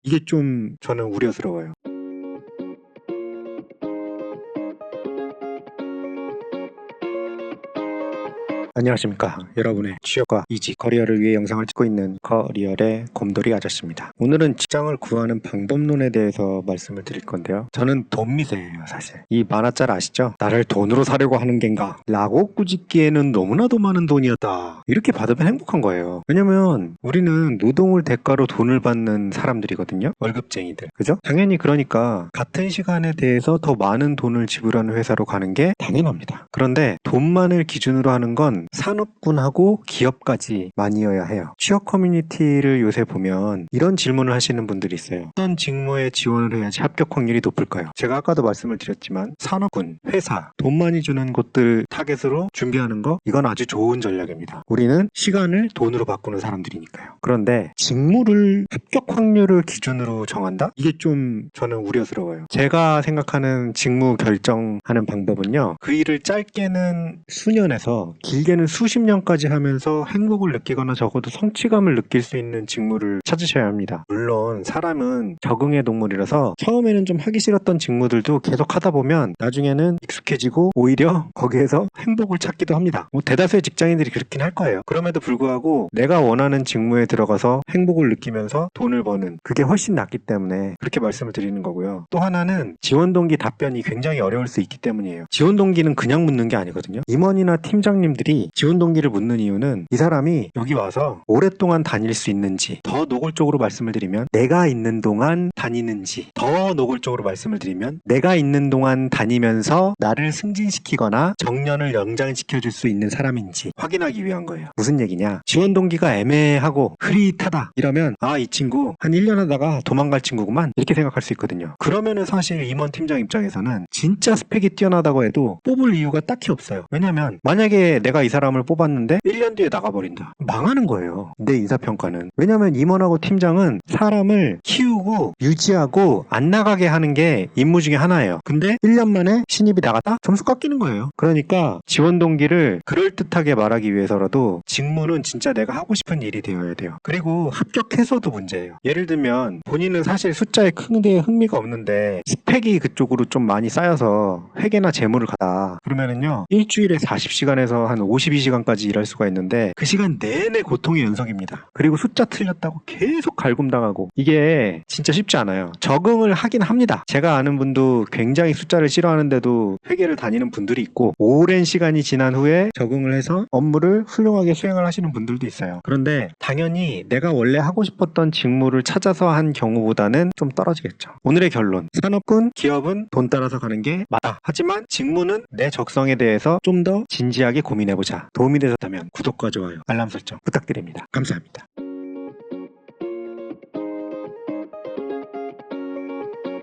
이게 좀 저는 우려스러워요. 안녕하십니까. 여러분의 취업과 이직, 커리어를 위해 영상을 찍고 있는 커리어의 곰돌이 아저씨입니다. 오늘은 직장을 구하는 방법론에 대해서 말씀을 드릴 건데요. 저는 돈 미세예요, 사실. 이 만화짤 아시죠? 나를 돈으로 사려고 하는 겐가? 라고 꾸짖기에는 너무나도 많은 돈이었다. 이렇게 받으면 행복한 거예요. 왜냐면 우리는 노동을 대가로 돈을 받는 사람들이거든요. 월급쟁이들. 그죠? 당연히 그러니까 같은 시간에 대해서 더 많은 돈을 지불하는 회사로 가는 게 당연합니다. 그런데 돈만을 기준으로 하는 건 산업군하고 기업까지 많이여야 해요. 취업 커뮤니티를 요새 보면 이런 질문을 하시는 분들이 있어요. 어떤 직무에 지원을 해야지 합격 확률이 높을까요? 제가 아까도 말씀을 드렸지만 산업군, 회사, 돈 많이 주는 곳들 타겟으로 준비하는 거, 이건 아주 좋은 전략입니다. 우리는 시간을 돈으로 바꾸는 사람들이니까요. 그런데 직무를 합격 확률을 기준으로 정한다? 이게 좀 저는 우려스러워요. 제가 생각하는 직무 결정하는 방법은요, 그 일을 짧게는 수년에서 길게는 수십 년까지 하면서 행복을 느끼거나 적어도 성취감을 느낄 수 있는 직무를 찾으셔야 합니다. 물론 사람은 적응의 동물이라서 처음에는 좀 하기 싫었던 직무들도 계속 하다 보면 나중에는 익숙해지고 오히려 거기에서 행복을 찾기도 합니다. 대다수의 직장인들이 그렇긴 할 거예요. 그럼에도 불구하고 내가 원하는 직무에 들어가서 행복을 느끼면서 돈을 버는, 그게 훨씬 낫기 때문에 그렇게 말씀을 드리는 거고요. 또 하나는 지원 동기 답변이 굉장히 어려울 수 있기 때문이에요. 지원 동기는 그냥 묻는 게 아니거든요. 임원이나 팀장님들이 지원 동기를 묻는 이유는 이 사람이 여기 와서 오랫동안 다닐 수 있는지, 더 노골적으로 말씀을 드리면 내가 있는 동안 다니는지, 더 노골적으로 말씀을 드리면 내가 있는 동안 다니면서 나를 승진시키거나 정년을 연장시켜줄 수 있는 사람인지 확인하기 위한 거예요. 무슨 얘기냐? 지원 동기가 애매하고 흐릿하다 이러면 이 친구 한 1년 하다가 도망갈 친구구만, 이렇게 생각할 수 있거든요. 그러면은 사실 임원 팀장 입장에서는 진짜 스펙이 뛰어나다고 해도 뽑을 이유가 딱히 없어요. 왜냐면 만약에 내가 이 사람을 뽑았는데 1년 뒤에 나가버린다, 망하는 거예요, 내 인사평가는. 왜냐면 임원하고 팀장은 사람을 키우고 유지하고 안 나가게 하는 게 임무 중에 하나예요. 근데 1년 만에 신입이 나갔다? 점수 깎이는 거예요. 그러니까 지원 동기를 그럴듯하게 말하기 위해서라도 직무는 진짜 내가 하고 싶은 일이 되어야 돼요. 그리고 합격해서도 문제예요. 예를 들면 본인은 사실 숫자에 큰 데에 흥미가 없는데 스펙이 그쪽으로 좀 많이 쌓여서 회계나 재무를 가다 그러면은요, 일주일에 40시간에서 한 52시간까지 일할 수가 있는데 그 시간 내내 고통의 연속입니다. 그리고 숫자 틀렸다고 계속 갈굼당하고, 이게 진짜 쉽지 않아요. 적응을 하긴 합니다. 제가 아는 분도 굉장히 숫자를 싫어하는데도 회계를 다니는 분들이 있고, 오랜 시간이 지난 후에 적응을 해서 업무를 훌륭하게 수행을 하시는 분들도 있어요. 그런데 당연히 내가 원래 하고 싶었던 직무를 찾아서 한 경우보다는 좀 떨어지겠죠. 오늘의 결론, 산업군, 기업은 돈 따라서 가는 게 맞다. 하지만 직무는 내 적성에 대해서 좀 더 진지하게 고민해보자. 도움이 되셨다면 구독과 좋아요, 알람 설정 부탁드립니다. 감사합니다.